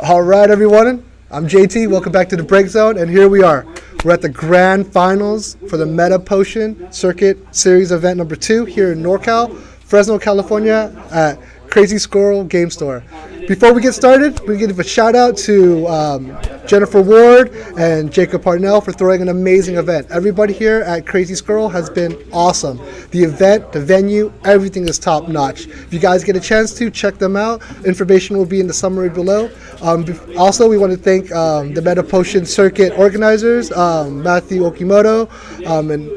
All right, everyone. I'm JT. Welcome back to the Break Zone, and here we are. We're at the grand finals for the Meta Potion Cicuit Series event number 2 here in NorCal, Fresno, California, at Crazy Squirrel Game Store. Before we get started, we give a shout out to Jennifer Ward and Jacob Parnell for throwing an amazing event. Everybody here at Crazy Squirrel has been awesome. The event, the venue, everything is top notch. If you guys get a chance to, check them out. Information will be in the summary below. Also, we want to thank the Meta Potion Cicuit organizers, Matthew Okimoto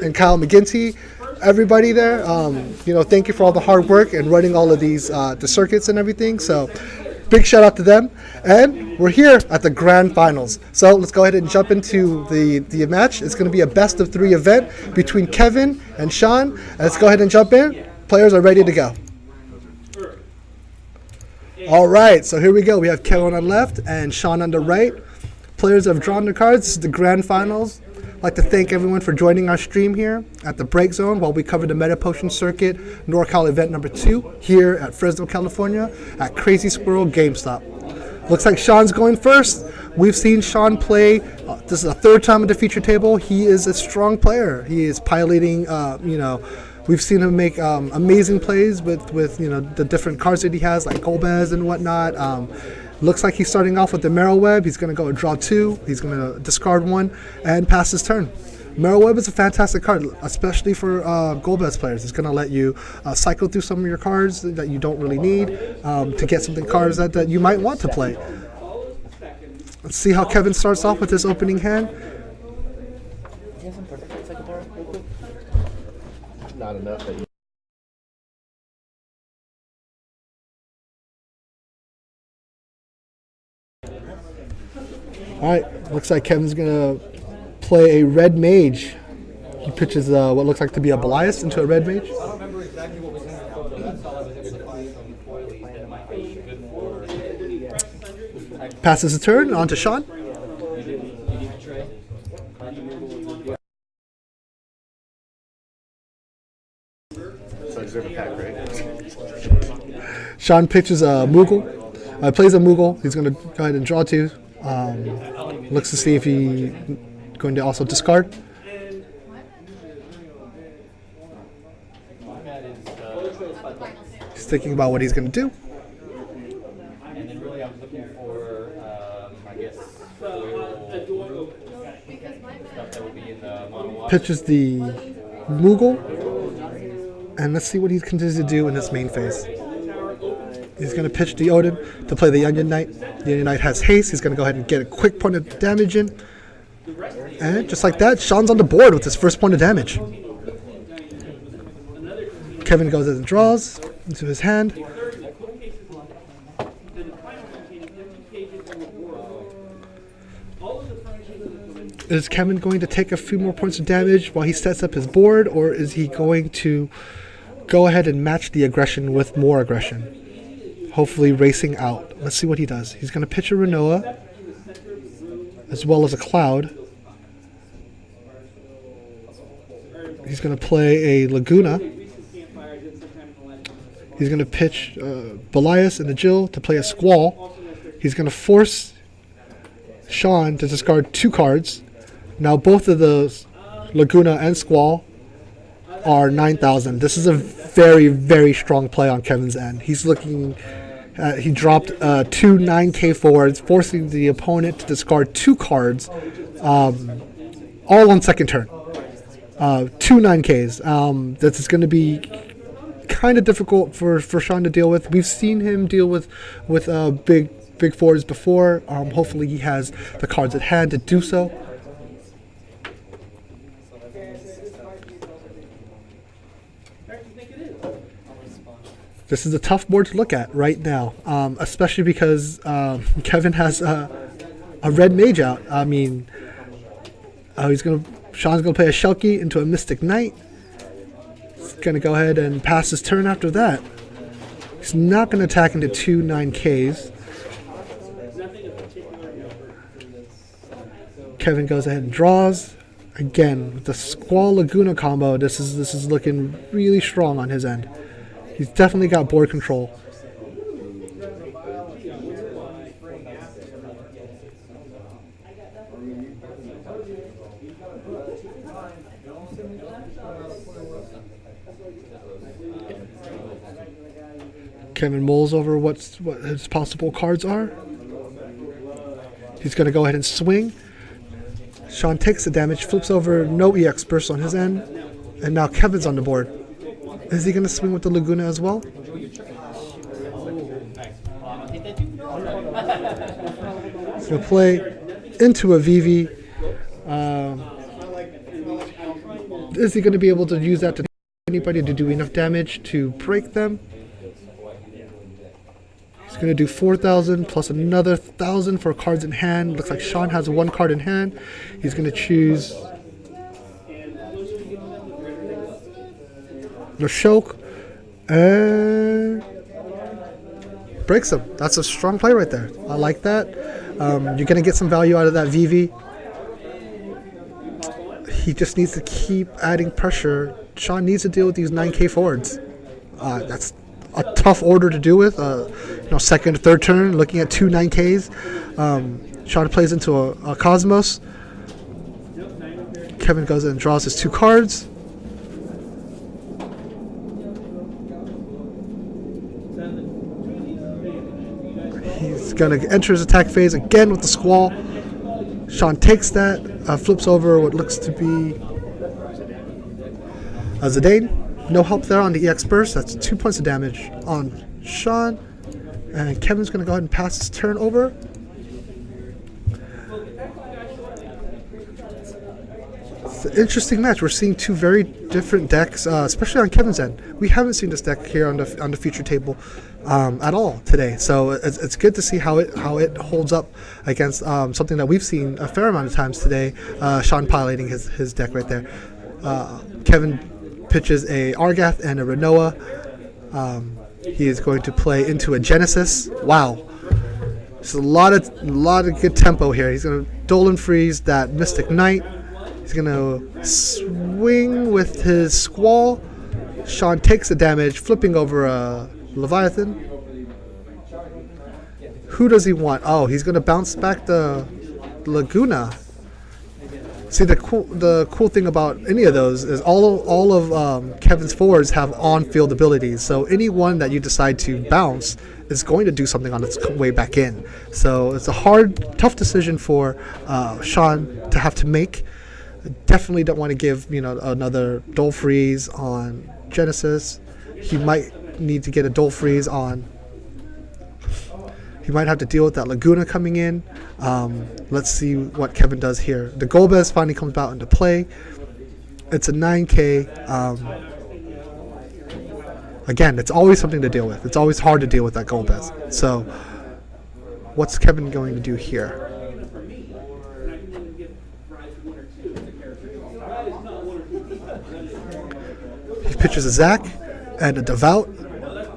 and Kyle McGinty. Everybody there, thank you for all the hard work and running all of these the circuits and everything. So big shout out to them. And we're here at the grand finals. So let's go ahead and jump into the match. It's going to be a best of 3 event between Kevin and Sean. Let's go ahead and jump in. Players are ready to go. All right, so here we go. We have Kevin on the left and Sean on the right. Players have drawn their cards. This is the grand finals. I'd like to thank everyone for joining our stream here at the Break Zone while we cover the Meta Potion Cicuit NorCal event number 2 here at Fresno, California at Crazy Squirrel Game Store. Looks like Sean's going first. We've seen Sean play. This is the 3rd time at the feature table. He is a strong player. He is piloting, we've seen him make amazing plays with the different cards that he has, like Golbez and whatnot. Looks like he's starting off with the Marrow Web. He's going to go and draw 2. He's going to discard 1 and pass his turn. Marrow Web is a fantastic card, especially for Golbez players. It's going to let you cycle through some of your cards that you don't really need to get something cards that you might want to play. Let's see how Kevin starts off with his opening hand. Not enough. All right, looks like Kevin's going to play a red mage. He pitches what looks like to be a Belias into a red mage. Passes the turn on to Sean. Sean pitches a Moogle. Plays a Moogle. He's going to go ahead and draw 2. Looks to see if he's going to also discard. He's thinking about what he's going to do. Pitches the Moogle. And let's see what he continues to do in his main phase. He's going to pitch the Odin to play the Onion Knight. The Onion Knight has haste. He's going to go ahead and get a quick point of damage in. And just like that, Sean's on the board with his first point of damage. Kevin goes and draws into his hand. Is Kevin going to take a few more points of damage while he sets up his board, or is he going to go ahead and match the aggression with more aggression? Hopefully racing out. Let's see what he does. He's going to pitch a Renoa as well as a Cloud. He's going to play a Laguna. He's going to pitch Belias and the Jill to play a Squall. He's going to force Sean to discard 2 cards. Now both of those, Laguna and Squall, are 9,000. This is a very, very strong play on Kevin's end. He's looking... he dropped 2 9K forwards, forcing the opponent to discard 2 cards, all on second turn. 2 9Ks. This is going to be kind of difficult for Sean to deal with. We've seen him deal with big forwards before. Hopefully he has the cards at hand to do so. This is a tough board to look at right now, especially because Kevin has a red mage out. I mean, Sean's gonna play a Shulky into a Mystic Knight. He's gonna go ahead and pass his turn after that. He's not gonna attack into 2 9Ks. Kevin goes ahead and draws. Again, with the Squall Laguna combo, this is looking really strong on his end. He's definitely got board control. Kevin mulls over what his possible cards are. He's going to go ahead and swing. Sean takes the damage, flips over, no EX burst on his end, and now Kevin's on the board. Is he going to swing with the Laguna as well? He's going to play into a VV. Is he going to be able to use that to anybody to do enough damage to break them? He's going to do 4,000 plus another 1,000 for cards in hand. Looks like Sean has one card in hand. He's going to choose the Shulk and breaks him. That's a strong play right there. I like that. You're going to get some value out of that VV. He just needs to keep adding pressure. Sean needs to deal with these 9k forwards. That's a tough order to do with. Second or third turn, looking at two 9Ks. Sean plays into a Cosmos. Kevin goes in and draws his two cards. He's going to enter his attack phase again with the Squall. Sean takes that, flips over what looks to be a Zidane. No help there on the EX burst. That's 2 points of damage on Sean. And Kevin's going to go ahead and pass his turn over. It's an interesting match. We're seeing two very different decks, especially on Kevin's end. We haven't seen this deck here on the feature table at all today. So it's good to see how it holds up against something that we've seen a fair amount of times today. Sean piloting his deck right there. Kevin pitches a Argath and a Renoa. He is going to play into a Genesis. Wow, there's a lot of good tempo here. He's going to Dolan freeze that Mystic Knight. He's going to swing with his Squall. Sean takes the damage, flipping over a Leviathan. Who does he want? Oh, he's going to bounce back the Laguna. See, the cool thing about any of those is all of Kevin's forwards have on-field abilities. So any one that you decide to bounce is going to do something on its way back in. So it's a tough decision for Sean to have to make. Definitely don't want to give another Dole Freeze on Genesis. He might need to get a Dole Freeze on. He might have to deal with that Laguna coming in. Let's see what Kevin does here. The Golbez finally comes out into play. It's a 9K. Again, it's always something to deal with. It's always hard to deal with that Golbez. So, what's Kevin going to do here? He pitches a Zac and a Devout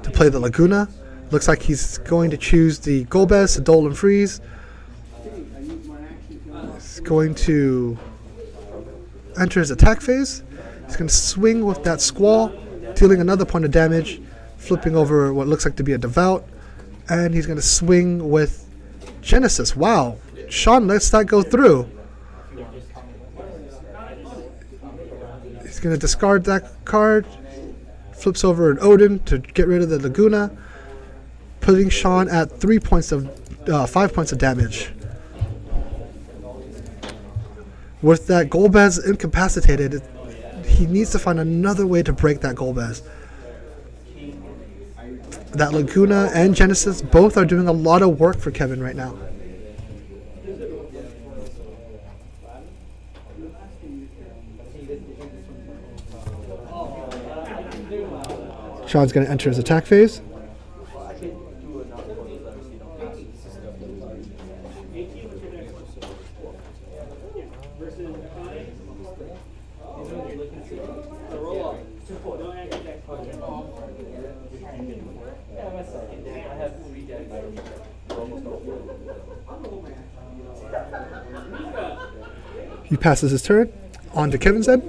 to play the Laguna. Looks like he's going to choose the Golbez to Dolan freeze. He's going to enter his attack phase. He's going to swing with that Squall, dealing another point of damage, flipping over what looks like to be a Devout, and he's going to swing with Genesis. Wow, Sean lets that go through. He's going to discard that card, flips over an Odin to get rid of the Laguna, putting Sean at 5 points of damage. With that Golbez incapacitated, he needs to find another way to break that Golbez. That Laguna and Genesis both are doing a lot of work for Kevin right now. Sean's going to enter his attack phase. He passes his turn on to Kevin's end.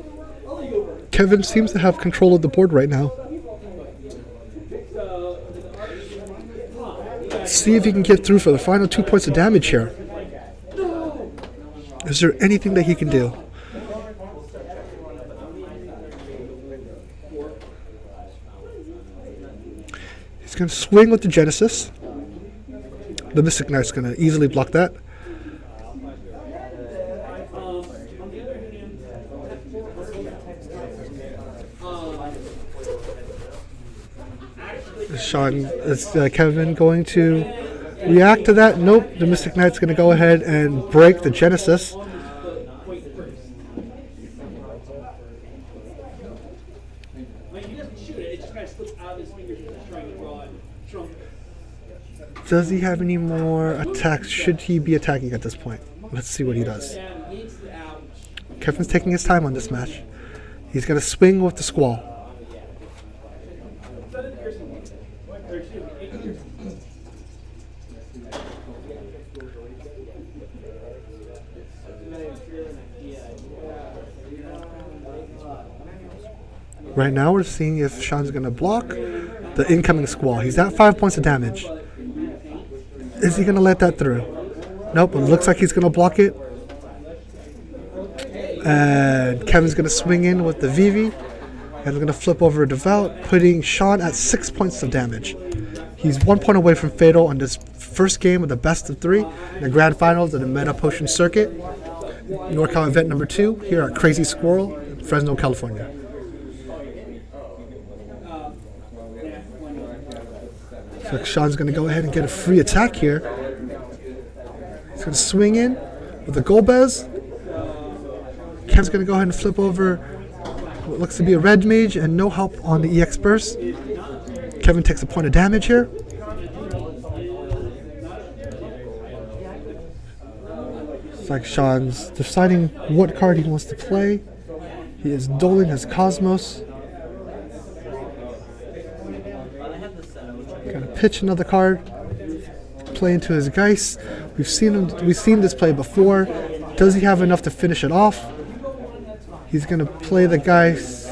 Kevin seems to have control of the board right now. See if he can get through for the final 2 points of damage here. Is there anything that he can do? He's going to swing with the Genesis. The Mystic Knight's going to easily block that. Is Kevin going to react to that? Nope. The Mystic Knight's going to go ahead and break the Genesis. Does he have any more attacks? Should he be attacking at this point? Let's see what he does. Kevin's taking his time on this match. He's going to swing with the Squall. Right now we're seeing if Sean's going to block the incoming Squall. He's at 5 points of damage. Is he going to let that through? Nope, it looks like he's going to block it. And Kevin's going to swing in with the Vivi. And they're going to flip over a Devout, putting Sean at 6 points of damage. He's 1 point away from Fatal on this first game of the best of 3 in the grand finals of the Meta Potion Cicuit, NorCal event number 2 here at Crazy Squirrel, Fresno, California. So Sean's going to go ahead and get a free attack here. He's going to swing in with the Golbez. Kevin's going to go ahead and flip over what looks to be a red mage and no help on the EX burst. Kevin takes a point of damage here. It's like Sean's deciding what card he wants to play. He is dueling his Cosmos. Gonna pitch another card, play into his Geist. We've seen this play before. Does he have enough to finish it off? He's gonna play the Geist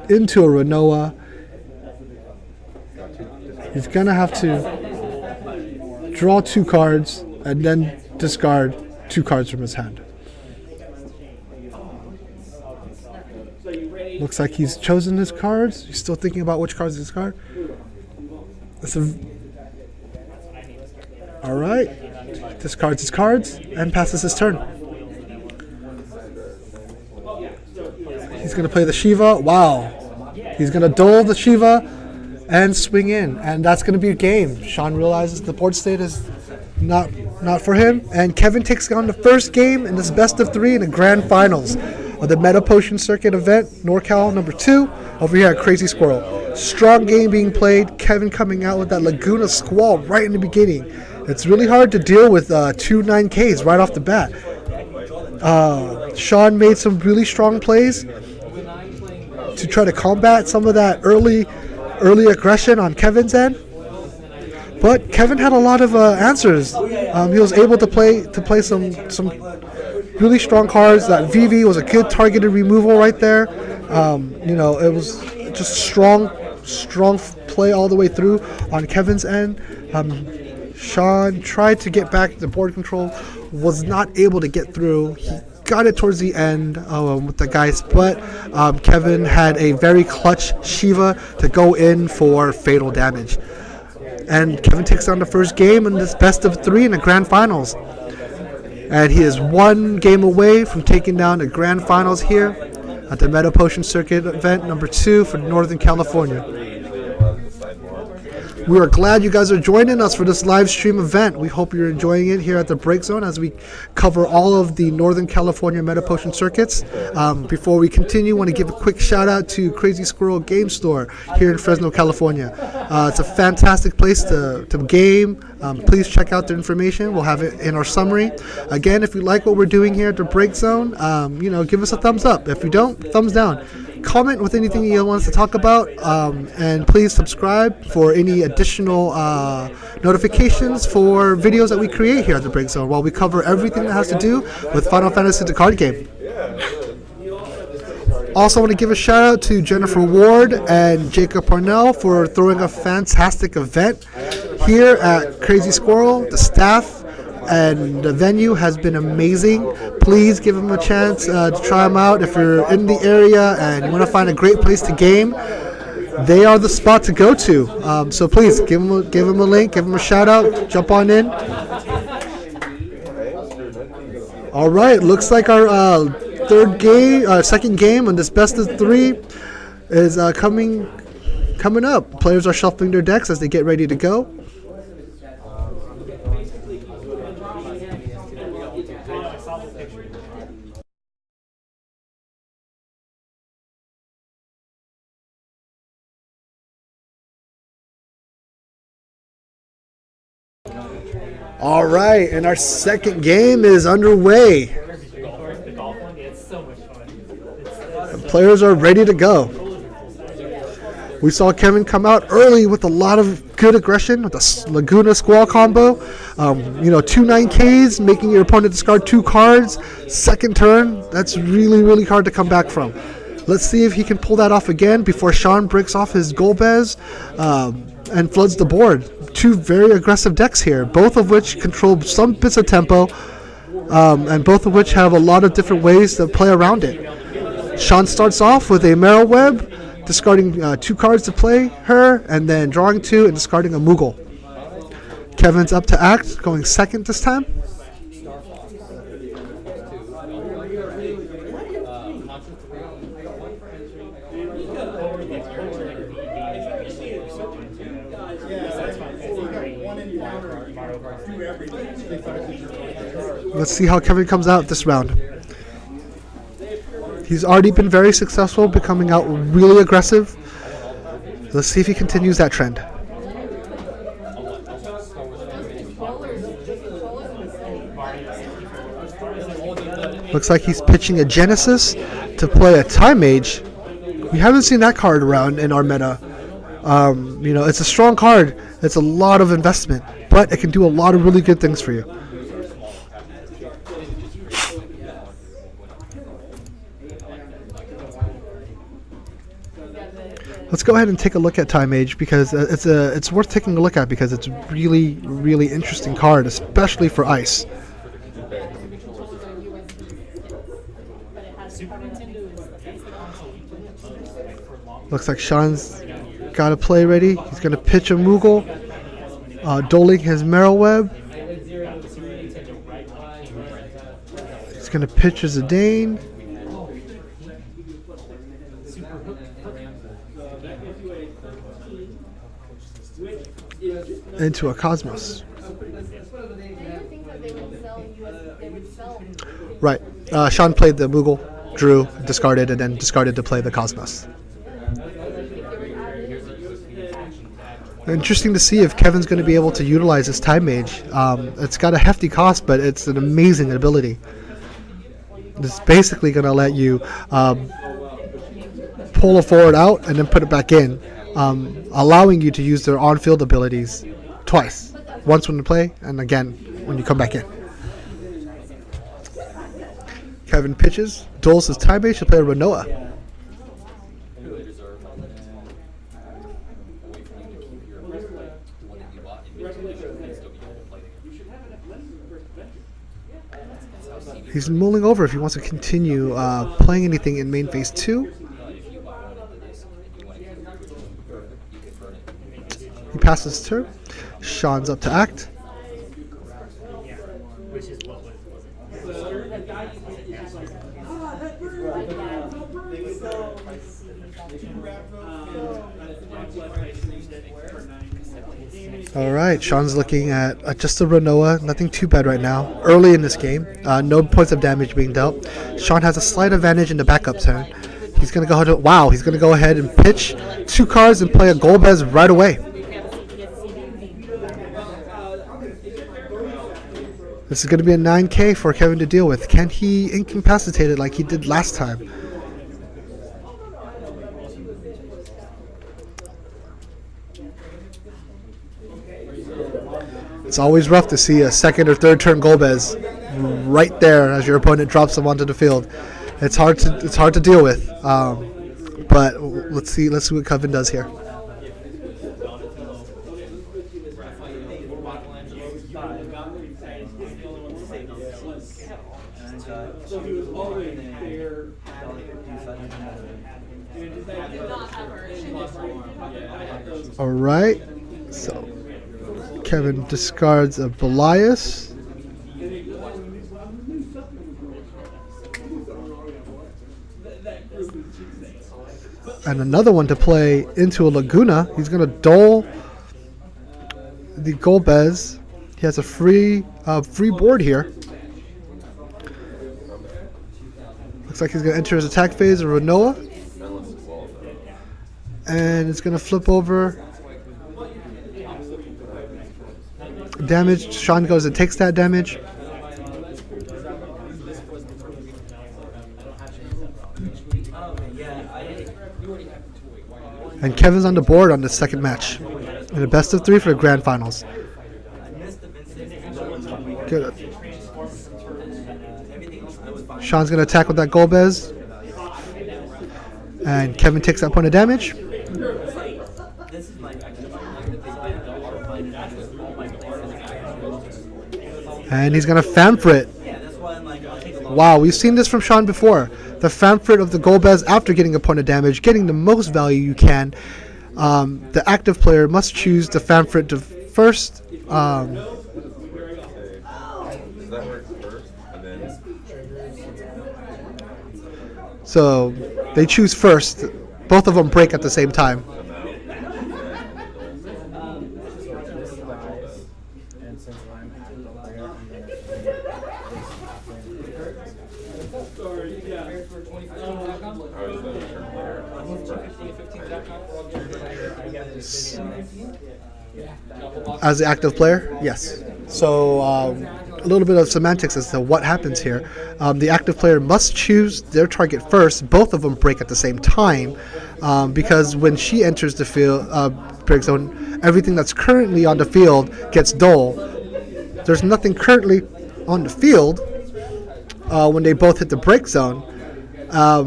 into a Renoa. He's gonna have to draw 2 cards and then discard 2 cards from his hand. Looks like he's chosen his cards. He's still thinking about which cards to discard. Alright. Discards his cards and passes his turn. He's going to play the Shiva. Wow. He's going to duel the Shiva and swing in. And that's going to be a game. Sean realizes the board state is not for him. And Kevin takes on the first game in this best of 3 in the grand finals of the Meta Potion Cicuit event, NorCal number 2, over here at Crazy Squirrel. Strong game being played. Kevin coming out with that Laguna Squall right in the beginning. It's really hard to deal with 2 9Ks right off the bat. Sean made some really strong plays to try to combat some of that early aggression on Kevin's end. But Kevin had a lot of answers. He was able to play some really strong cards. That VV was a good targeted removal right there. It was just strong play all the way through on Kevin's end. Sean tried to get back the board control, was not able to get through. He got it towards the end with the guys, but Kevin had a very clutch Shiva to go in for fatal damage. And Kevin takes on the first game in this best of 3 in the grand finals. And he is 1 game away from taking down the grand finals here at the Meta Potion Cicuit event number 2 for Northern California. We are glad you guys are joining us for this live stream event. We hope you're enjoying it here at the Break Zone as we cover all of the Northern California Meta Potion circuits. Before we continue, I want to give a quick shout out to Crazy Squirrel Game Store here in Fresno, California. It's a fantastic place to game. Please check out their information. We'll have it in our summary. Again, if you like what we're doing here at the Break Zone, give us a thumbs up. If you don't, thumbs down. Comment with anything you want us to talk about, and please subscribe for any additional notifications for videos that we create here at the Break Zone while we cover everything that has to do with Final Fantasy the card game. Also want to give a shout out to Jennifer Ward and Jacob Parnell for throwing a fantastic event here at Crazy Squirrel, the staff, and the venue has been amazing. Please give them a chance to try them out. If you're in the area and you want to find a great place to game, they are the spot to go to. So please give them a link, give them a shout out, jump on in. All right, looks like our second game on this best of 3 is coming up. Players are shuffling their decks as they get ready to go. All right, and our second game is underway. The players are ready to go. We saw Kevin come out early with a lot of good aggression with the Laguna Squall combo. 2 9Ks, making your opponent discard 2 cards. Second turn, that's really, really hard to come back from. Let's see if he can pull that off again before Sean breaks off his Golbez and floods the board. 2 very aggressive decks here, both of which control some bits of tempo, and both of which have a lot of different ways to play around it. Sean starts off with a Marrow Web, discarding 2 cards to play her, and then drawing 2 and discarding a Moogle. Kevin's up to act, going second this time. Let's see how Kevin comes out this round. He's already been very successful, becoming out really aggressive. Let's see if he continues that trend. Looks like he's pitching a Genesis to play a Time Mage. We haven't seen that card around in our meta. It's a strong card. It's a lot of investment, but it can do a lot of really good things for you. Let's go ahead and take a look at Time Mage because it's worth taking a look at because it's a really, really interesting card, especially for Ice. Looks like Sean's got a play ready. He's going to pitch a Moogle, dueling his Marrow Web. He's going to pitch his Zidane. Into a Cosmos. Right. Sean played the Moogle, drew, discarded, and then discarded to play the Cosmos. Interesting to see if Kevin's going to be able to utilize his Time Mage. It's got a hefty cost, but it's an amazing ability. It's basically going to let you pull a forward out and then put it back in, allowing you to use their on-field abilities twice. Once when you play, and again when you come back in. Kevin pitches, duels his Time Mage to play Renoa. He's mulling over if he wants to continue playing anything in main phase 2. He passes his turn. Sean's up to act. All right, Sean's looking at just a Renoa, nothing too bad right now. Early in this game, no points of damage being dealt. Sean has a slight advantage in the backup turn. He's going to go ahead. He's going to go ahead and pitch 2 cards and play a Golbez right away. This is going to be a 9K for Kevin to deal with. Can he incapacitate it like he did last time? It's always rough to see a second or third turn Golbez right there as your opponent drops them onto the field. It's hard to deal with. But let's see what Kevin does here. All right. So Kevin discards a Belias. And another one to play into a Laguna. He's going to dole the Golbez. He has a free board here. Looks like he's going to enter his attack phase of Renoa. And it's going to flip over. Damage. Sean goes and takes that damage. And Kevin's on the board on the second match. In a best of 3 for the grand finals. Good. Sean's going to attack with that Golbez. And Kevin takes that point of damage. And he's going to Famfrit. Wow, we've seen this from Sean before. The Famfrit of the Golbez after getting a point of damage, getting the most value you can. The active player must choose the Famfrit to first. So they choose first. Both of them break at the same time. As the active player, yes. So a little bit of semantics as to what happens here. The active player must choose their target first. Both of them break at the same time because when she enters the field, break zone, everything that's currently on the field gets dull. There's nothing currently on the field when they both hit the break zone.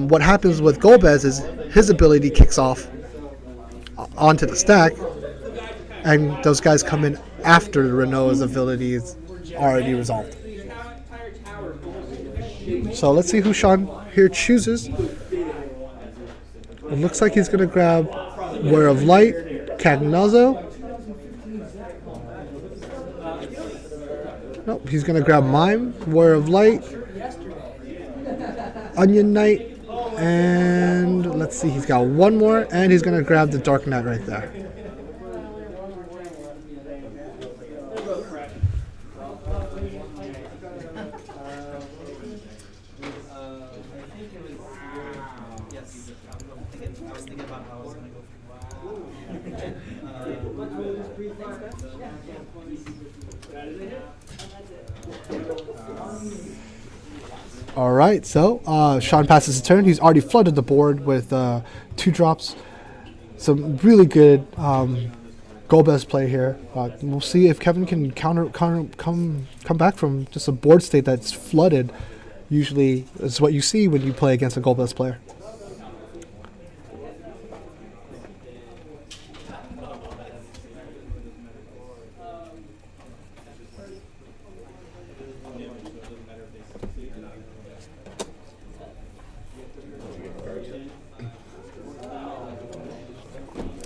What happens with Golbez is his ability kicks off onto the stack, and those guys come in after Renault's ability is already resolved. So let's see who Sean here chooses. It looks like he's going to grab Warrior of Light, Cagnazzo. Nope, he's going to grab Mime, Warrior of Light, Onion Knight, and let's see, he's got one more, and he's going to grab the Dark Knight right there. All right, so Sean passes his turn. He's already flooded the board with 2 drops. Some really good Golbez play here. We'll see if Kevin can come back from just a board state that's flooded. Usually, is what you see when you play against a Golbez player.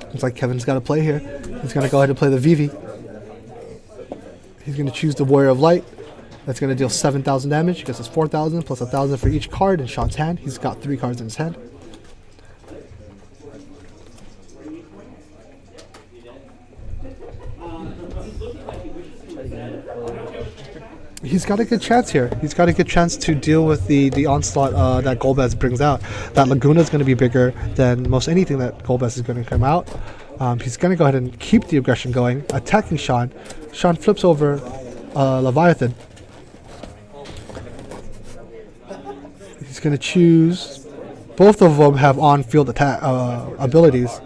Looks like Kevin's got to play here. He's going to go ahead and play the Vivi. He's going to choose the Warrior of Light. That's going to deal 7,000 damage. He gets his 4,000 plus 1,000 for each card in Sean's hand. He's got 3 cards in his hand. He's got a good chance here. He's got a good chance to deal with the onslaught that Golbez brings out. That Laguna is going to be bigger than most anything that Golbez is going to come out. He's going to go ahead and keep the aggression going, attacking Sean. Sean flips over Leviathan. He's going to choose. Both of them have on-field attack abilities.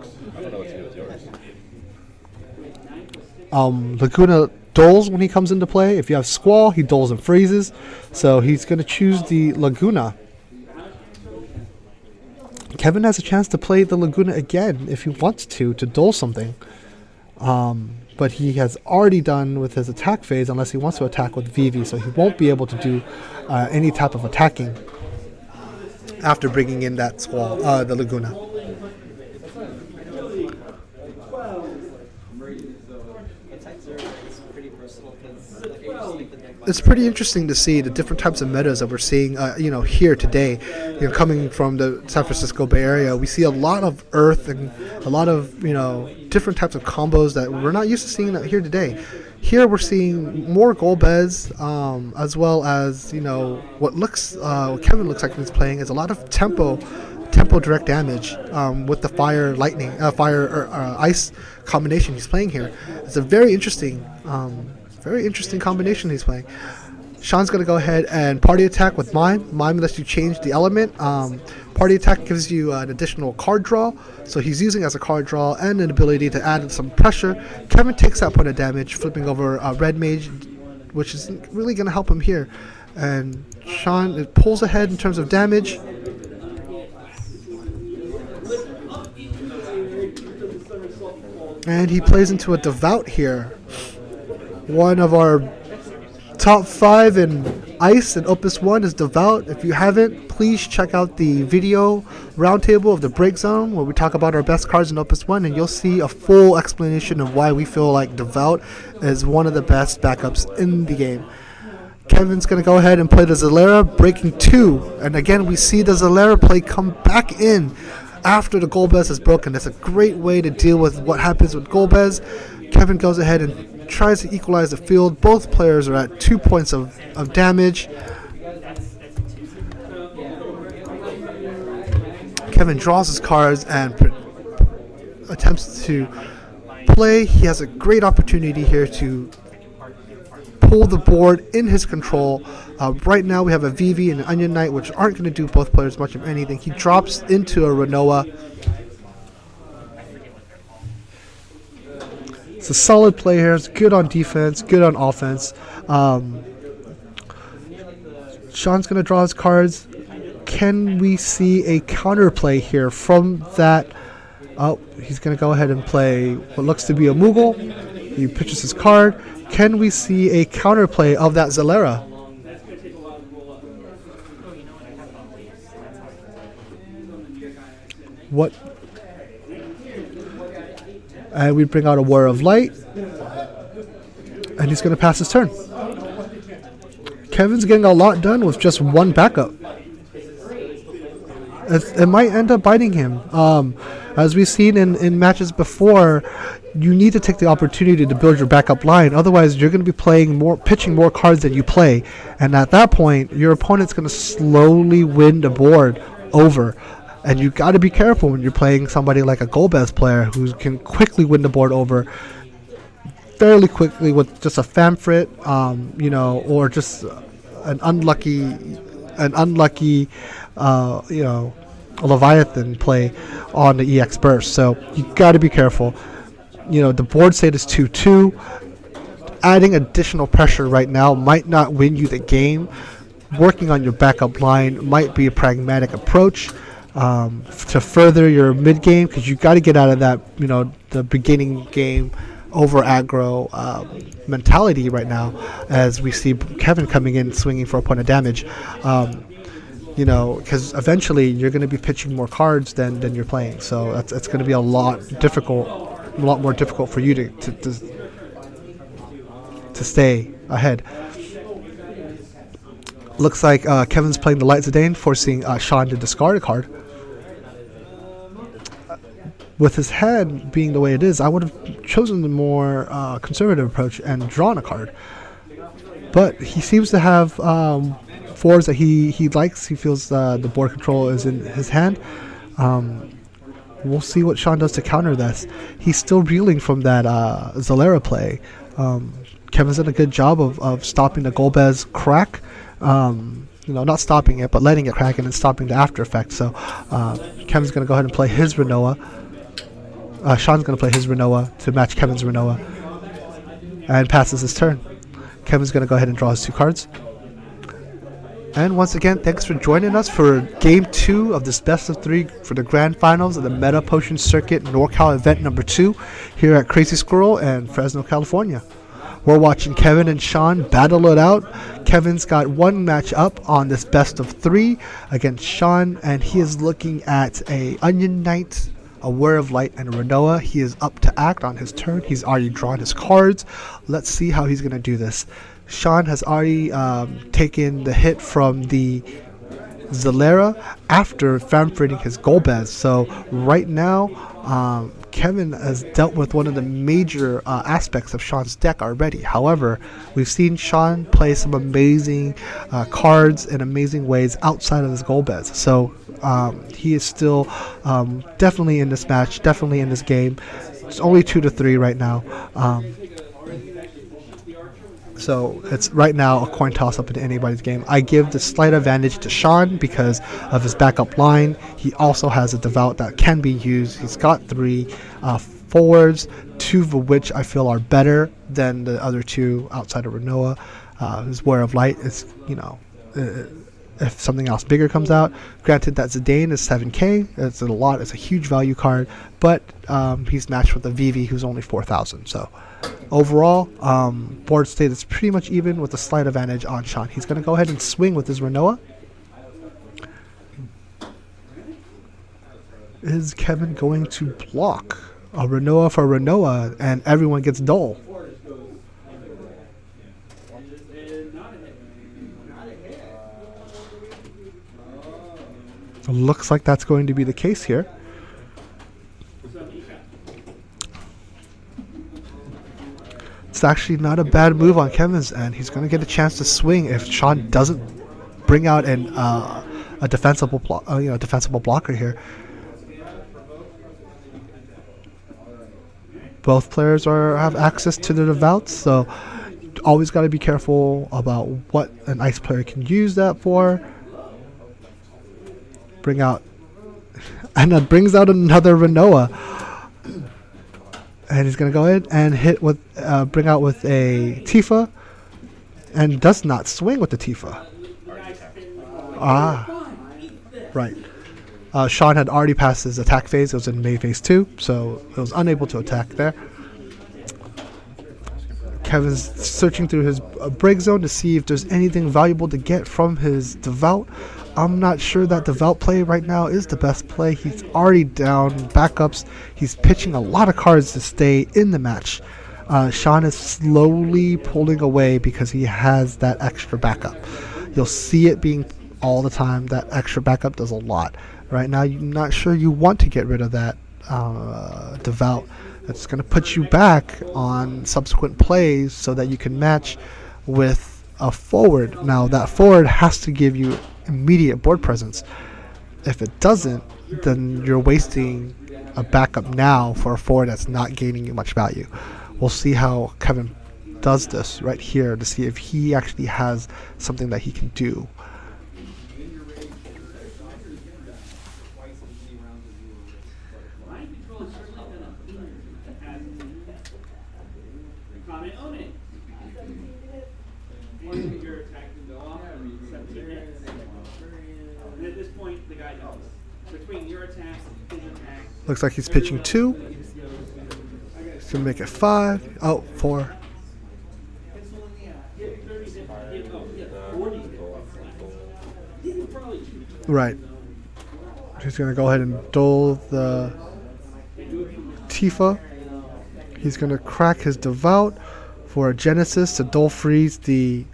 Laguna doles when he comes into play. If you have Squall, he doles and freezes. So he's going to choose the Laguna. Kevin has a chance to play the Laguna again if he wants to dole something. But he has already done with his attack phase unless he wants to attack with VV, so he won't be able to do any type of attacking after bringing in that Squall, the Laguna. It's pretty interesting to see the different types of metas that we're seeing, here today. Coming from the San Francisco Bay Area, we see a lot of Earth and a lot of different types of combos that we're not used to seeing here today. Here we're seeing more Golbez, as well as what Kevin looks like he's playing is a lot of tempo direct damage with the fire ice combination he's playing here. It's a very interesting combination he's playing. Sean's going to go ahead and party attack with Mime. Mime lets you change the element. Party attack gives you an additional card draw, so he's using as a card draw and an ability to add some pressure. Kevin takes that point of damage, flipping over Red Mage, which is really going to help him here. And Sean pulls ahead in terms of damage. And he plays into a Devout here. One of our top 5 in Ice and Opus 1 is Devout. If you haven't, please check out the video roundtable of the Break Zone where we talk about our best cards in Opus 1, and you'll see a full explanation of why we feel like Devout is one of the best backups in the game. Kevin's going to go ahead and play the Zalera, breaking 2. And again, we see the Zalera play come back in after the Golbez is broken. That's a great way to deal with what happens with Golbez. Kevin goes ahead and tries to equalize the field. Both players are at 2 points of damage. Kevin draws his cards and attempts to play. He has a great opportunity here to pull the board in his control. Right now we have a VV and an Onion Knight, which aren't going to do both players much of anything. He drops into a Renoa. It's a solid play here. It's good on defense, good on offense. Sean's going to draw his cards. Can we see a counterplay here from that? Oh, he's going to go ahead and play what looks to be a Moogle. He pitches his card. Can we see a counterplay of that Zalera? What? And we bring out a Warrior of Light. And he's going to pass his turn. Kevin's getting a lot done with just one backup. It might end up biting him. As we've seen in matches before, you need to take the opportunity to build your backup line. Otherwise, you're going to be pitching more cards than you play. And at that point, your opponent's going to slowly win the board over. And you got to be careful when you're playing somebody like a Golbez player who can quickly win the board over fairly quickly with just a Famfrit, or just an unlucky, Leviathan play on the EX Burst. So you got to be careful. The board state is 2-2. Adding additional pressure right now might not win you the game. Working on your backup line might be a pragmatic approach to further your mid game, because you got to get out of that, the beginning game over aggro mentality right now, as we see Kevin coming in swinging for a point of damage. Because eventually you're going to be pitching more cards than you're playing, so it's going to be a lot more difficult for you to stay ahead. Looks like Kevin's playing the Light Zidane, forcing Sean to discard a card. With his hand being the way it is, I would have chosen the more conservative approach and drawn a card. But he seems to have fours that he likes. He feels the board control is in his hand. We'll see what Sean does to counter this. He's still reeling from that Zalera play. Kevin's done a good job of stopping the Golbez crack. Not stopping it, but letting it crack and then stopping the after effect. So Kevin's going to go ahead and play his Renoa. Sean's going to play his Renoa to match Kevin's Renoa. And passes his turn. Kevin's going to go ahead and draw his 2 cards. And once again, thanks for joining us for Game 2 of this best of 3 for the Grand Finals of the Meta Potion Cicuit NorCal event number 2 here at Crazy Squirrel and Fresno, California. We're watching Kevin and Sean battle it out. Kevin's got one match up on this best of 3 against Sean, and he is looking at a Onion Knight, a Word of Light, and a Renoa. He is up to act on his turn. He's already drawn his cards. Let's see how he's going to do this. Sean has already taken the hit from the Zalera after fanfreting his Golbez. So right now, Kevin has dealt with one of the major aspects of Sean's deck already. However, we've seen Sean play some amazing cards in amazing ways outside of his Golbez. So he is still definitely in this match, definitely in this game. It's only 2-3 right now. So it's right now a coin toss up in anybody's game. I give the slight advantage to Sean because of his backup line. He also has a Devout that can be used. He's got 3 forwards, 2 of which I feel are better than the other 2 outside of Renoa. His Word of Light is, if something else bigger comes out. Granted that Zidane is 7k. It's a lot. It's a huge value card, but he's matched with a Vivi who's only 4,000. So overall, board state is pretty much even with a slight advantage on Sean. He's going to go ahead and swing with his Renoa. Is Kevin going to block a Renoa for Renoa and everyone gets dull? Looks like that's going to be the case here. It's actually not a bad move on Kevin's end. He's going to get a chance to swing if Sean doesn't bring out a defensible blocker here. Both players have access to the Devouts, so always got to be careful about what an ice player can use that for. And that brings out another Renoa. And he's going to go ahead and bring out with a Tifa. And does not swing with the Tifa. Right. Sean had already passed his attack phase. It was in May phase 2, so it was unable to attack there. Kevin's searching through his break zone to see if there's anything valuable to get from his Devout. I'm not sure that Devout play right now is the best play. He's already down backups. He's pitching a lot of cards to stay in the match. Sean is slowly pulling away because he has that extra backup. You'll see it being all the time. That extra backup does a lot. Right now, you're not sure you want to get rid of that Devout. It's going to put you back on subsequent plays so that you can match with a forward. Now, that forward has to give you immediate board presence. If it doesn't, then you're wasting a backup now for a forward that's not gaining you much value. We'll see how Kevin does this right here to see if he actually has something that he can do. Looks like he's pitching 2. He's going to make it 5. Oh, 4. Right. He's going to go ahead and dole the Tifa. He's going to crack his Devout for a Genesis to dole freeze the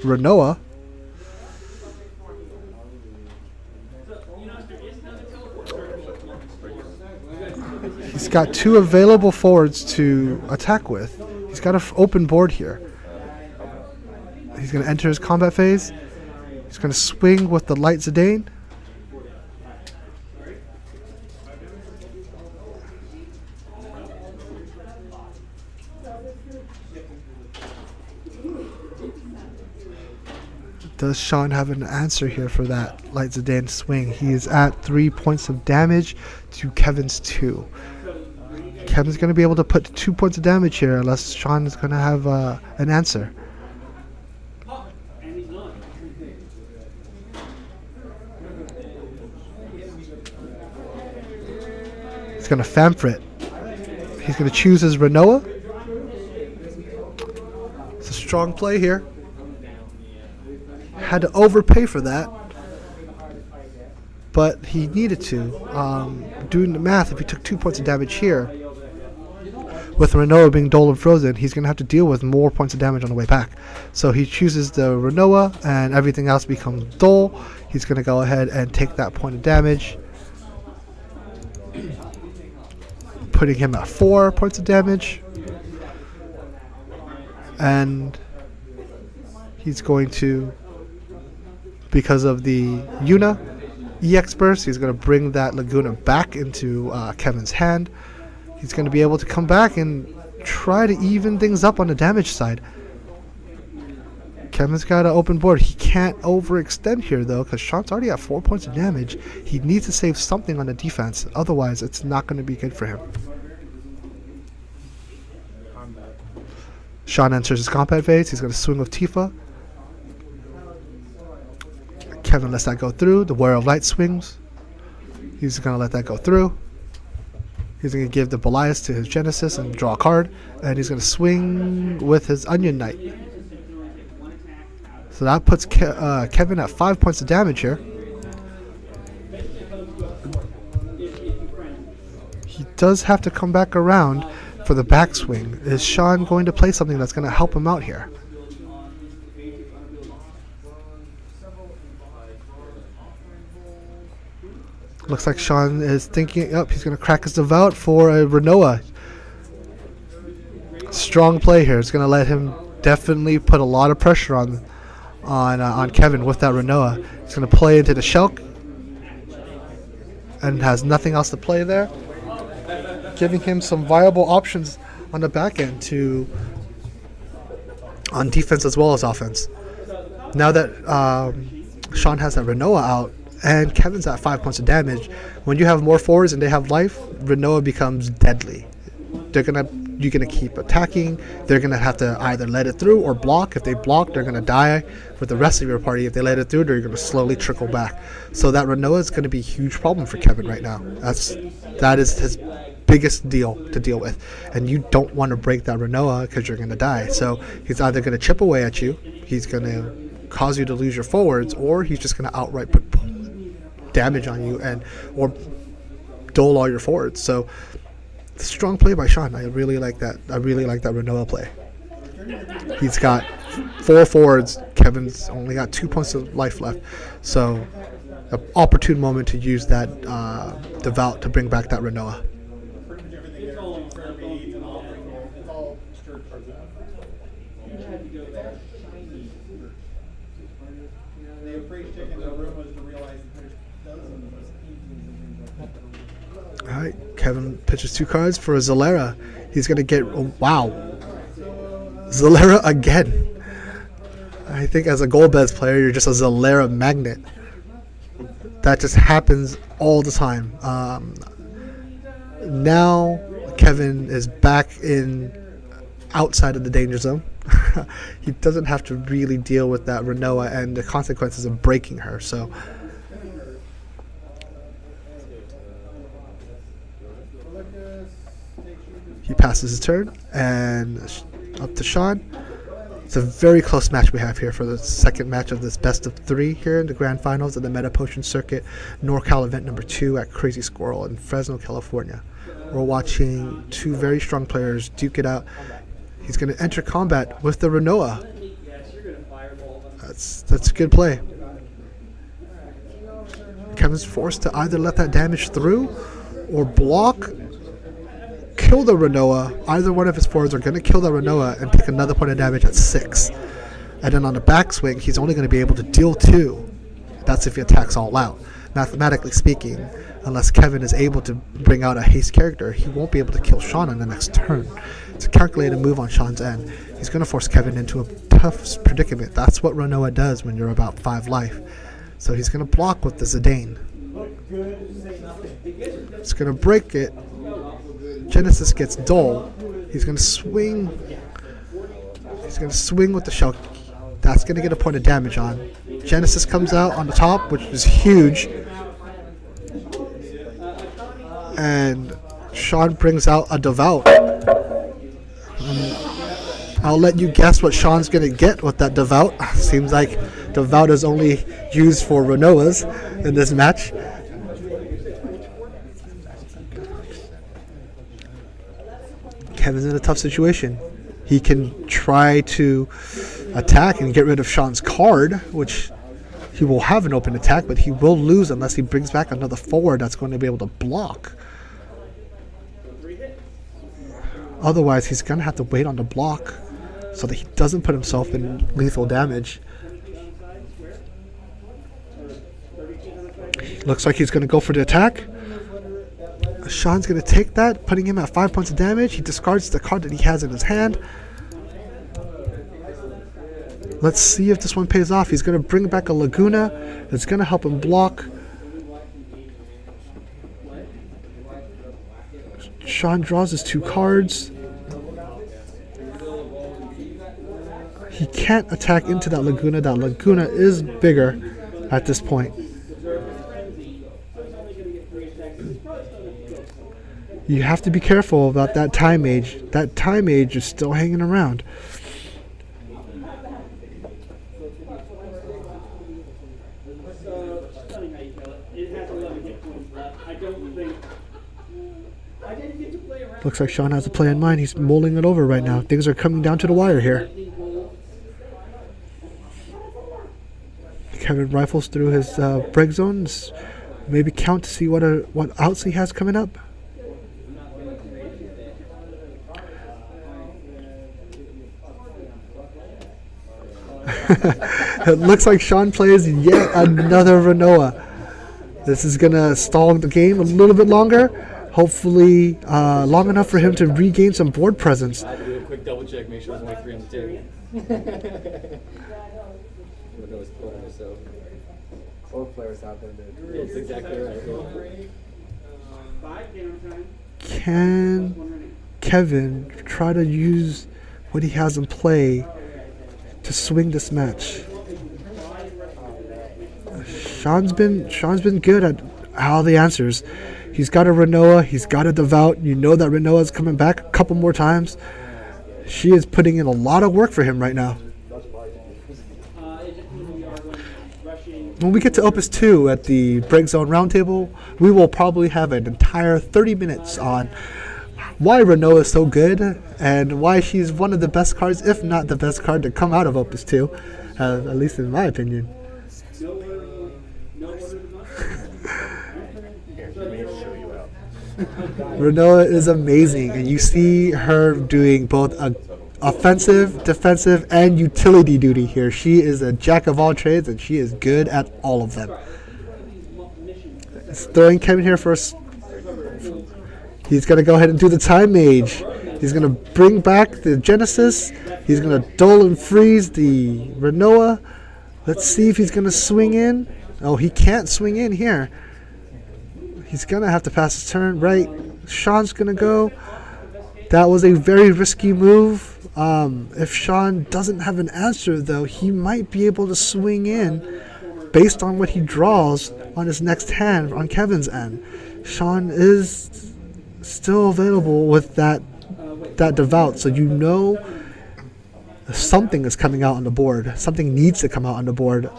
Renoa. He's got 2 available forwards to attack with. He's got an open board here. He's going to enter his combat phase. He's going to swing with the Light Zidane. Does Sean have an answer here for that Light Zidane swing? He is at 3 points of damage to Kevin's 2. Kevin's going to be able to put 2 points of damage here unless Sean is going to have an answer. He's going to Famfrit. He's going to choose his Renoa. It's a strong play here. Had to overpay for that, but he needed to. Doing the math, if he took 2 points of damage here, with Renoa being dull and frozen, he's going to have to deal with more points of damage on the way back. So he chooses the Renoa, and everything else becomes dull. He's going to go ahead and take that point of damage, putting him at 4 points of damage. And he's going to, because of the Yuna EX burst, he's going to bring that Laguna back into Kevin's hand. He's going to be able to come back and try to even things up on the damage side. Kevin's got an open board. He can't overextend here, though, because Sean's already at 4 points of damage. He needs to save something on the defense. Otherwise, it's not going to be good for him. Sean enters his combat phase. He's going to swing with Tifa. Kevin lets that go through. The Warrior of Light swings. He's going to let that go through. He's going to give the Belias to his Genesis and draw a card. And he's going to swing with his Onion Knight. So that puts Kevin at 5 points of damage here. He does have to come back around for the backswing. Is Sean going to play something that's going to help him out here? Looks like Sean is thinking, he's going to crack his Devout for a Renoa. Strong play here. It's going to let him definitely put a lot of pressure on Kevin with that Renoa. He's going to play into the Shulk and has nothing else to play there, giving him some viable options on the back end on defense as well as offense. Now that Sean has that Renoa out and Kevin's at 5 points of damage, when you have more forwards and they have life, Renoa becomes deadly. You're gonna keep attacking. They're gonna have to either let it through or block. If they block, they're gonna die with the rest of your party. If they let it through, they're gonna slowly trickle back. So that Renoa is gonna be a huge problem for Kevin right now. That is his biggest deal to deal with, and you don't want to break that Renoa because you're gonna die. So he's either gonna chip away at you, he's gonna cause you to lose your forwards, or he's just gonna outright put damage on you or dole all your forwards. So strong play by Sean. I really like that. I really like that Renoa play. He's got 4 forwards. Kevin's only got 2 points of life left. So an opportune moment to use that Devout to bring back that Renoa. Alright, Kevin pitches 2 cards for a Zalera. He's going to get, wow, Zalera again. I think as a Golbez player, you're just a Zalera magnet. That just happens all the time. Now Kevin is back outside of the danger zone. He doesn't have to really deal with that Renoa and the consequences of breaking her. So he passes his turn and up to Sean. It's a very close match we have here for the second match of this best of 3 here in the grand finals of the Meta Potion Circuit NorCal event number 2 at Crazy Squirrel in Fresno, California. We're watching 2 very strong players duke it out. He's going to enter combat with the Renoa. That's a good play. Kevin's forced to either let that damage through or block, kill the Renoa. Either one of his forwards are going to kill the Renoa and take another point of damage at 6. And then on the backswing, he's only going to be able to deal 2. That's if he attacks all out. Mathematically speaking, unless Kevin is able to bring out a haste character, he won't be able to kill Sean on the next turn. It's a calculated move on Sean's end. He's going to force Kevin into a tough predicament. That's what Renoa does when you're about 5 life. So he's going to block with the Zidane. It's going to break it. Genesis gets dull. He's going to swing. He's going to swing with the Shulk. That's going to get a point of damage on. Genesis comes out on the top, which is huge. And Sean brings out a Devout. I'll let you guess what Sean's going to get with that Devout. Seems like Devout is only used for Renoas in this match. Kevin's in a tough situation. He can try to attack and get rid of Sean's card, which he will have an open attack, but he will lose unless he brings back another forward that's going to be able to block. Otherwise, he's going to have to wait on the block so that he doesn't put himself in lethal damage. Looks like he's going to go for the attack. Sean's going to take that, putting him at 5 points of damage. He discards the card that he has in his hand. Let's see if this one pays off. He's going to bring back a Laguna. It's going to help him block. Sean draws his 2 cards. He can't attack into that Laguna. That Laguna is bigger at this point. You have to be careful about that Time Mage. That Time Mage is still hanging around. Looks like Sean has a play in mind. He's mulling it over right now. Things are coming down to the wire here. Kevin rifles through his break zones. Maybe count to see what outs he has coming up. It looks like Sean plays yet another Renoa. This is going to stall the game a little bit longer. Hopefully long enough for him to regain some board presence. I had to do a quick double check, make sure there's only 3 on the table. Renoa's pulling herself. Both players out there. That's exactly right. Can Kevin try to use what he has in play to swing this match? Sean's been good at all the answers. He's got a Renoa, he's got a Devout. You know that Renoa's coming back a couple more times. She is putting in a lot of work for him right now. When we get to Opus 2 at the Break Zone Roundtable, we will probably have an entire 30 minutes on why Renoa is so good and why she's one of the best cards, if not the best card to come out of Opus 2, at least in my opinion. Renoa is amazing, and you see her doing both offensive, defensive, and utility duty here. She is a jack of all trades, and she is good at all of them. It's throwing Kevin here first. He's going to go ahead and do the Time Mage. He's going to bring back the Genesis. He's going to duel and freeze the Renoa. Let's see if he's going to swing in. Oh, he can't swing in here. He's going to have to pass his turn. Right. Sean's going to go. That was a very risky move. If Sean doesn't have an answer, though, he might be able to swing in based on what he draws on his next hand on Kevin's end. Sean is still available with that Devout, so you know something is coming out on the board. Something needs to come out on the board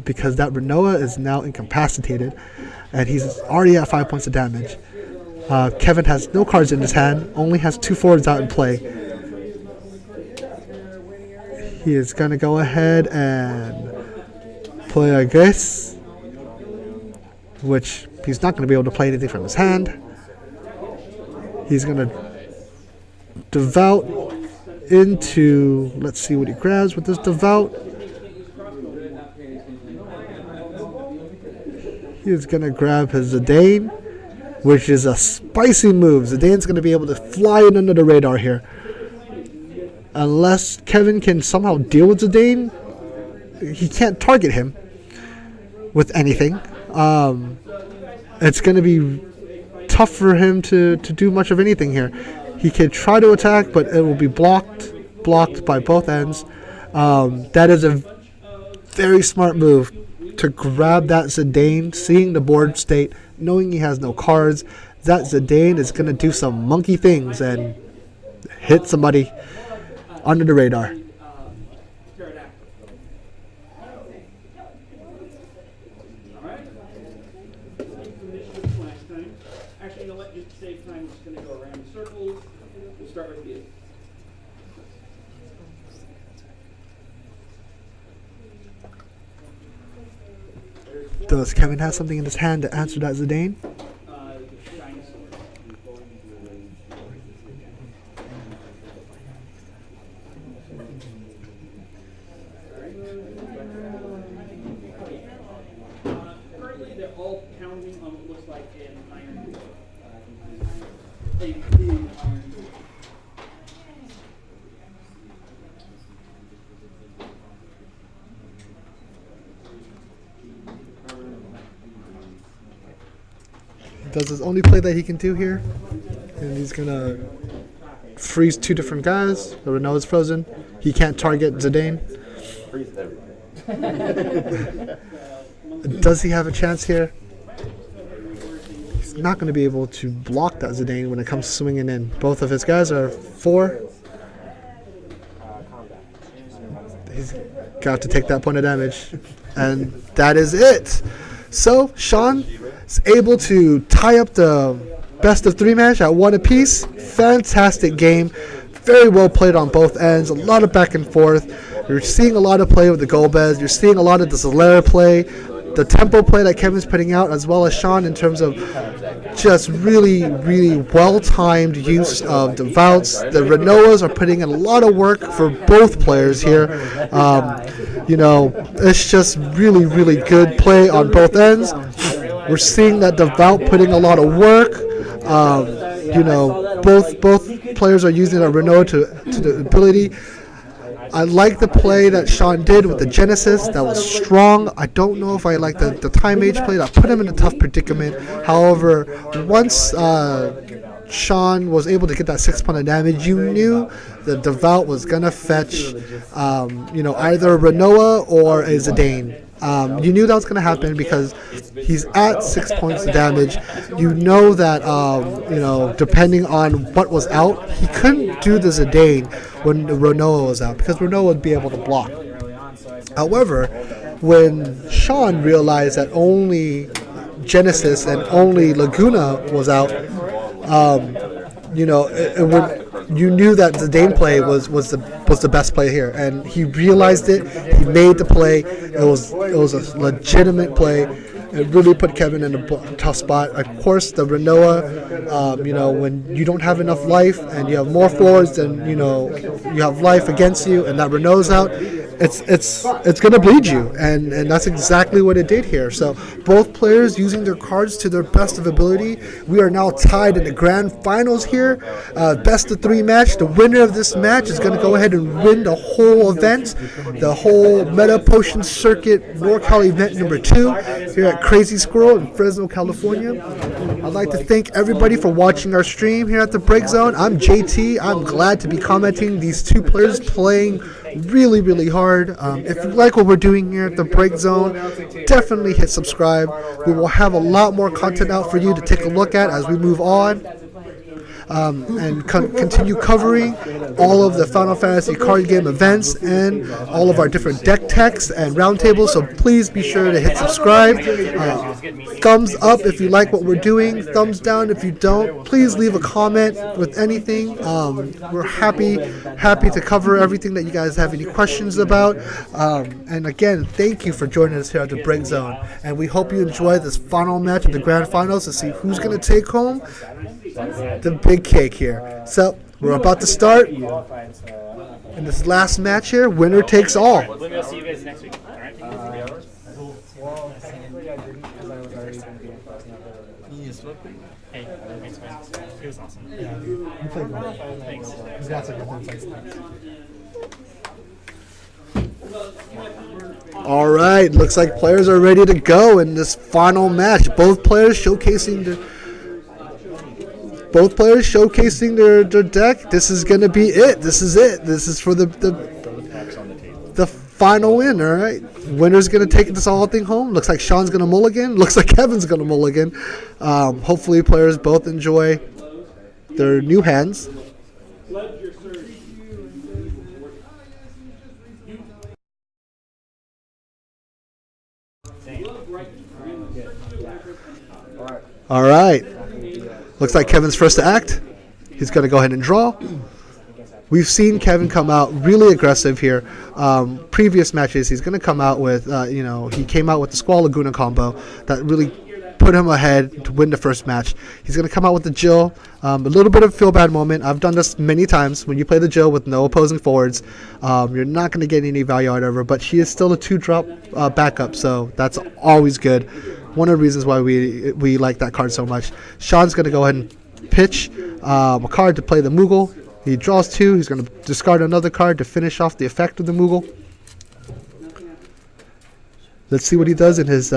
because that Renoa is now incapacitated, and he's already at 5 points of damage. Kevin has no cards in his hand, only has 2 forwards out in play. He is going to go ahead and play a guess, which he's not going to be able to play anything from his hand. He's going to Devout into, let's see what he grabs with this Devout. He is going to grab his Zidane, which is a spicy move. Zidane's going to be able to fly in under the radar here. Unless Kevin can somehow deal with Zidane, he can't target him with anything. It's going to be tough for him to do much of anything here. He can try to attack, but it will be blocked by both ends. That is a very smart move to grab that Zidane, seeing the board state, knowing he has no cards. that Zidane is going to do some monkey things and hit somebody under the radar. Actually, you know what? Just to save time, we're just going to go around in circles. We'll start with you. Does Kevin have something in his hand to answer that Zidane? Currently, they're all pounding on what looks like an iron. A big iron. Does his only play that he can do here, and he's gonna freeze two different guys. The Renault is frozen. He can't target Zidane. Does he have a chance here? He's not going to be able to block that Zidane when it comes swinging in. Both of his guys are 4. He's got to take that point of damage, and that is it. So Sean is able to tie up the best of 3 match at 1 apiece. Fantastic game. Very well played on both ends. A lot of back and forth. You're seeing a lot of play with the Golbez. You're seeing a lot of the Solera play. The tempo play that Kevin's putting out, as well as Sean, in terms of just really, really well-timed use of the Vouts. The Renoas are putting in a lot of work for both players here. You know, it's just really, really good play on both ends. We're seeing that the Vout putting a lot of work. You know, both players are using a Renault to the ability. I like the play that Sean did with the Genesis. That was strong. I don't know if I like the time age play. That put him in a tough predicament. However, once Sean was able to get that 6 point of damage, you knew that Devout was going to fetch you know, either a Renoa or a Zidane. You knew that was going to happen because he's at 6 points of damage. You know that, you know, depending on what was out, he couldn't do the Zidane when Renoa was out because Renoa would be able to block. However, when Sean realized that only Genesis and only Laguna was out, you know, you knew that the Zidane play was the best play here, and he realized it. He made the play. It was a legitimate play. It really put Kevin in a tough spot. Of course, the Renoa, you know, when you don't have enough life and you have more forwards than, you know, you have life against you, and that Renault's out, it's gonna bleed you, and that's exactly what it did here. So both players using their cards to their best of ability. We are now tied in the grand finals here. Best of 3 match. The winner of this match is going to go ahead and win the whole event, the whole Meta Potion Cicuit NorCal event number 2 here at Crazy Squirrel in Fresno, California. I'd like to thank everybody for watching our stream here at the Break Zone. I'm JT. I'm glad to be commenting these 2 players playing really, really hard. If you like what we're doing here at the Break Zone, definitely hit subscribe. We will have a lot more content out for you to take a look at as we move on. And continue covering all of the Final Fantasy card game events and all of our different deck techs and roundtables. So please be sure to hit subscribe. Thumbs up if you like what we're doing. Thumbs down if you don't. Please leave a comment with anything. We're happy to cover everything that you guys have any questions about. And again, thank you for joining us here at the Break Zone. And we hope you enjoy this final match of the grand finals to see who's going to take home the big cake here. So we're about to start in this last match here. Winner takes all. We'll see you guys next week. All right. Hey, thanks, man. It was awesome. Yeah, you played well. Thanks. He's got some good insights. All right, looks like players are ready to go in this final match. Both players showcasing their deck. This is gonna be it. This is it. This is for the final win, all right? Winner's going to take this whole thing home. Looks like Sean's going to mulligan. Looks like Kevin's going to mulligan. Hopefully players both enjoy their new hands. Pledge your surge. All right. Looks like Kevin's first to act. He's going to go ahead and draw. We've seen Kevin come out really aggressive here. Previous matches, he's going to come out with, he came out with the Squall Laguna combo that really put him ahead to win the first match. He's going to come out with the Jill. A little bit of feel-bad moment. I've done this many times. When you play the Jill with no opposing forwards, you're not going to get any value out of her, but she is still a 2-drop backup, so that's always good. One of the reasons why we like that card so much. Sean's going to go ahead and pitch a card to play the Moogle. He draws 2. He's going to discard another card to finish off the effect of the Moogle. Let's see what he does in his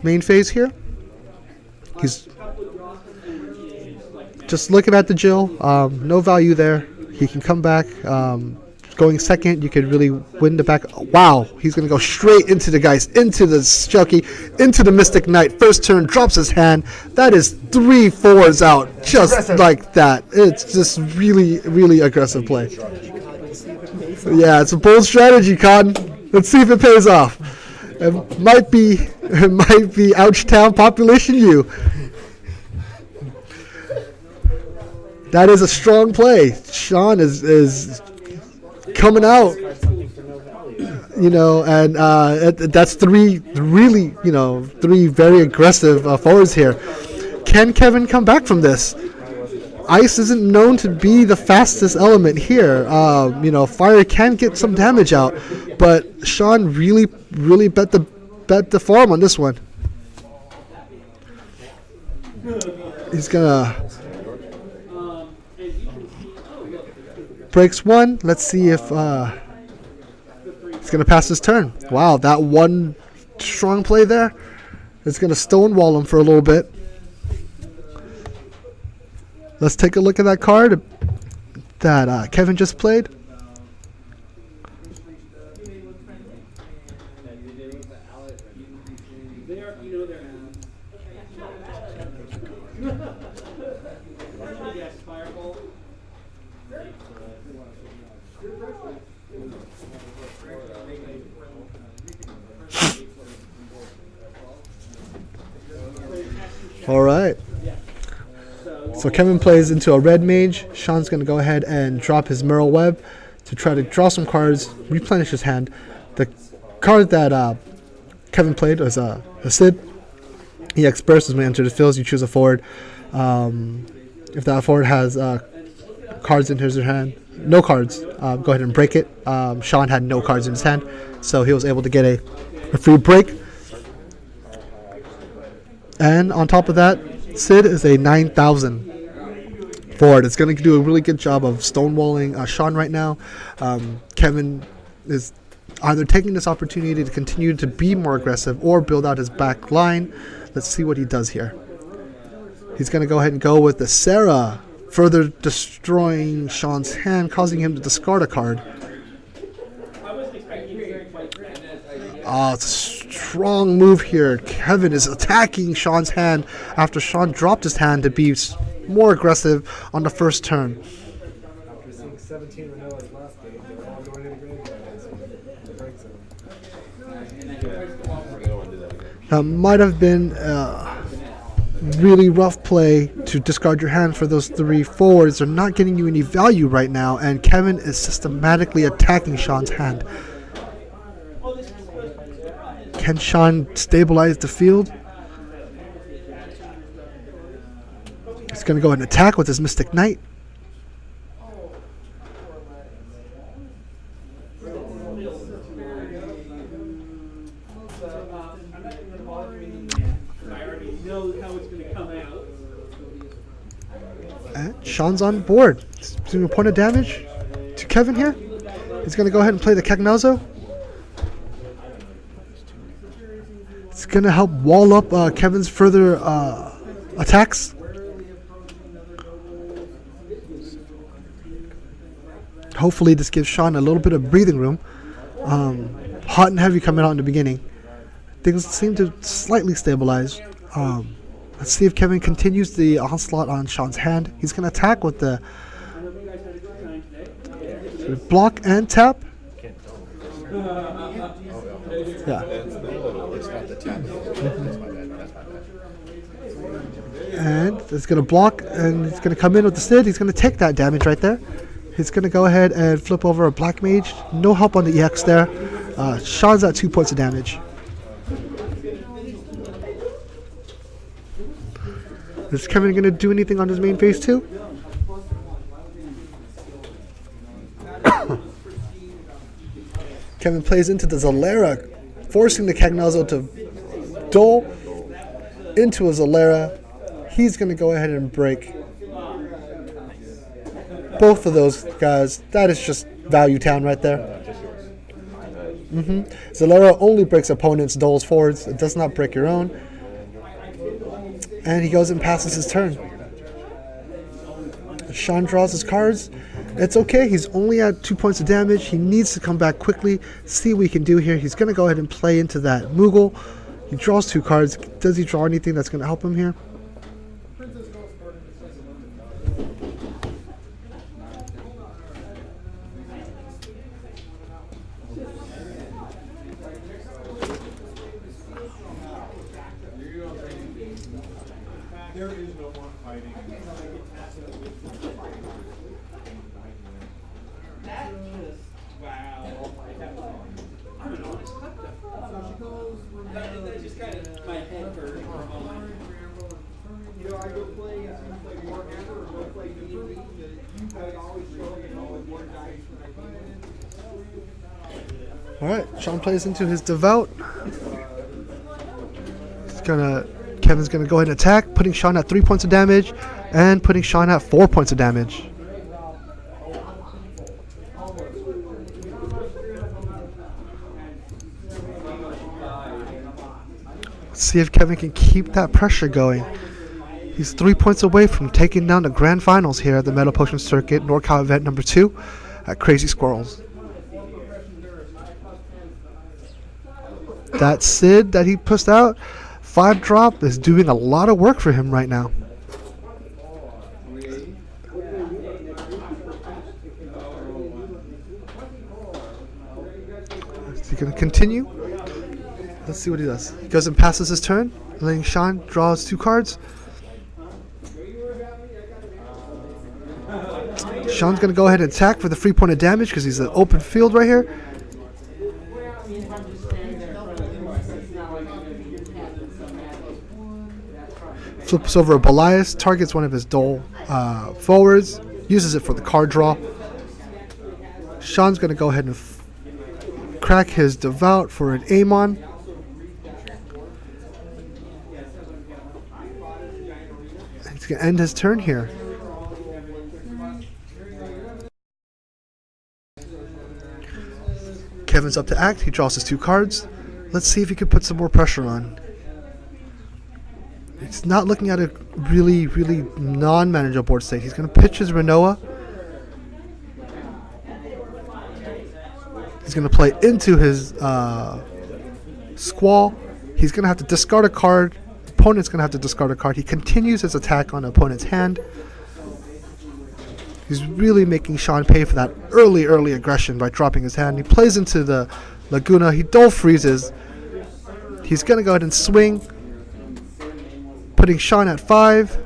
main phase here. He's just looking at the Jill. No value there. He can come back. Going second, you could really win the back. Wow, he's going to go straight into the guys, into the Chucky, into the Mystic Knight. First turn, drops his hand. That is 3 4s out, just aggressive. Like that. It's just really, really aggressive play. Yeah, it's a bold strategy, Con. Let's see if it pays off. It might be Ouchtown Population U. That is a strong play. Sean is coming out, and that's 3 really, 3 very aggressive forwards here. Can Kevin come back from this? Ice isn't known to be the fastest element here. Fire can get some damage out, but Sean really bet the farm on this one. He's gonna breaks 1. Let's see if he's gonna pass his turn. Wow, that one strong play there is gonna stonewall him for a little bit. Let's take a look at that card that Kevin just played. All right. So Kevin plays into a red mage. Sean's going to go ahead and drop his Merle Web to try to draw some cards, replenish his hand. The card that Kevin played was a Sid. EX Burst is when you enter the fields. You choose a forward. If that forward has cards in his hand, no cards, go ahead and break it. Sean had no cards in his hand, so he was able to get a free break. And on top of that, Sid is a 9,000 forward. It's going to do a really good job of stonewalling Sean right now. Kevin is either taking this opportunity to continue to be more aggressive or build out his back line. Let's see what he does here. He's going to go ahead and go with the Sarah, further destroying Sean's hand, causing him to discard a card. It's a strong move here. Kevin is attacking Sean's hand after Sean dropped his hand to be more aggressive on the first turn. After seeing 17 Renaults last game, they're all going into graveyard. That might have been a really rough play to discard your hand for those 3 forwards. They're not getting you any value right now, and Kevin is systematically attacking Sean's hand. Can Sean stabilize the field? He's going to go ahead and attack with his Mystic Knight. And Sean's on board. He's doing a point of damage to Kevin here. He's going to go ahead and play the Cagnazo. It's going to help wall up Kevin's further attacks. Hopefully this gives Sean a little bit of breathing room. hot and heavy coming out in the beginning. Things seem to slightly stabilize. Let's see if Kevin continues the onslaught on Sean's hand. He's going to attack with the block and tap. Yeah. And it's going to block, and it's going to come in with the Sid. He's going to take that damage right there. He's going to go ahead and flip over a Black Mage. No help on the EX there. Sean's at 2 points of damage. Is Kevin going to do anything on his main phase too? Kevin plays into the Zalera, forcing the Cagnazzo to duel into a Zalera. He's going to go ahead and break both of those guys. That is just value town right there. Zalera only breaks opponents' duels forwards. It does not break your own. And he goes and passes his turn. Sean draws his cards. It's okay. He's only at 2 points of damage. He needs to come back quickly. See what he can do here. He's going to go ahead and play into that Moogle. He draws 2 cards. Does he draw anything that's going to help him here? There is no more fighting. That just kind of my head hurt for a moment. You know, I go play Warhammer or go play D&D. You guys always show up and always more dice when I beat. All right, Sean plays into his Devout. Kevin's gonna go ahead and attack, putting Sean at 3 points of damage, and putting Sean at 4 points of damage. Let's see if Kevin can keep that pressure going. He's 3 points away from taking down the grand finals here at the Meta Potion Circuit, NorCal event number 2 at Crazy Squirrels. That Sid that he pushed out, 5-drop, is doing a lot of work for him right now. Is he going to continue? Let's see what he does. He goes and passes his turn, letting Sean draw 2 cards. Sean's going to go ahead and attack for the 3 point of damage because he's an open field right here. Flips over a Belias, targets one of his duel forwards, uses it for the card draw. Sean's going to go ahead and crack his Devout for an Amon. He's going to end his turn here. Kevin's up to act. He draws his 2 cards. Let's see if he can put some more pressure on. He's not looking at a really non-manageable board state. He's going to pitch his Renoa. He's going to play into his Squall. He's going to have to discard a card. Opponent's going to have to discard a card. He continues his attack on the opponent's hand. He's really making Sean pay for that early aggression by dropping his hand. He plays into the Laguna. He dull freezes. He's going to go ahead and swing, putting Sean at 5.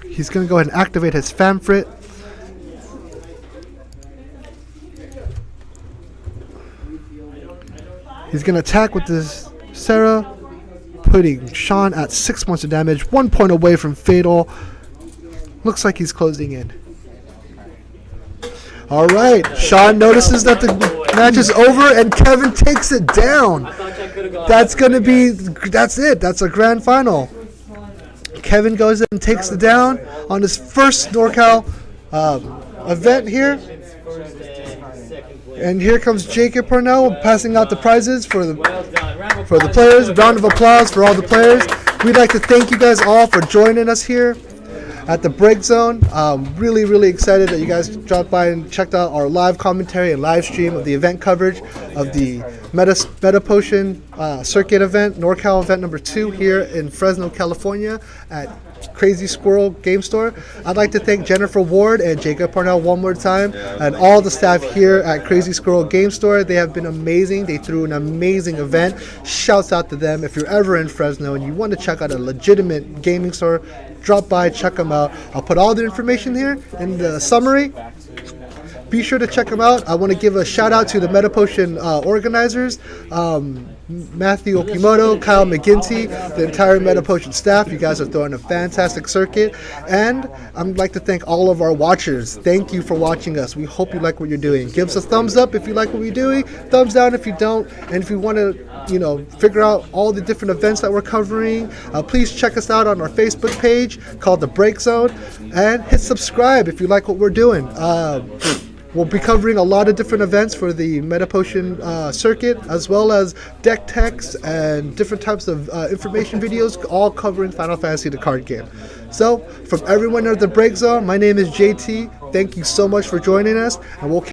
He's going to go ahead and activate his Famfrit. He's going to attack with this Sarah, putting Sean at 6 points of damage, 1 point away from Fatal. Looks like he's closing in. All right, Sean notices that the match is over, and Kevin takes it down. That's it. That's a grand final. Kevin goes in and takes it down on his first NorCal event here. And here comes Jacob Purnell passing out the prizes for the players. Round of applause for all the players. we'd like to thank you guys all for joining us here at the Break Zone. Really, really excited that you guys dropped by and checked out our live commentary and live stream of the event coverage of the Meta Potion Circuit event, NorCal event number 2 here in Fresno, California at Crazy Squirrel Game Store. I'd like to thank Jennifer Ward and Jacob Parnell one more time and all the staff here at Crazy Squirrel Game Store. They have been amazing. They threw an amazing event. Shouts out to them. If you're ever in Fresno and you want to check out a legitimate gaming store, drop by, check them out. I'll put all the information here in the summary. Be sure to check them out. I want to give a shout out to the Meta Potion organizers, Matthew Okimoto, Kyle McGinty, the entire Meta Potion staff. You guys are throwing a fantastic circuit. And I'd like to thank all of our watchers. Thank you for watching us. We hope you like what you're doing. Give us a thumbs up if you like what we're doing, thumbs down if you don't. And if you want to, figure out all the different events that we're covering, please check us out on our Facebook page called The Break Zone. And hit subscribe if you like what we're doing. We'll be covering a lot of different events for the Meta Potion circuit, as well as deck techs and different types of information videos, all covering Final Fantasy the card game. So, from everyone at the Break Zone, my name is JT. Thank you so much for joining us, and we'll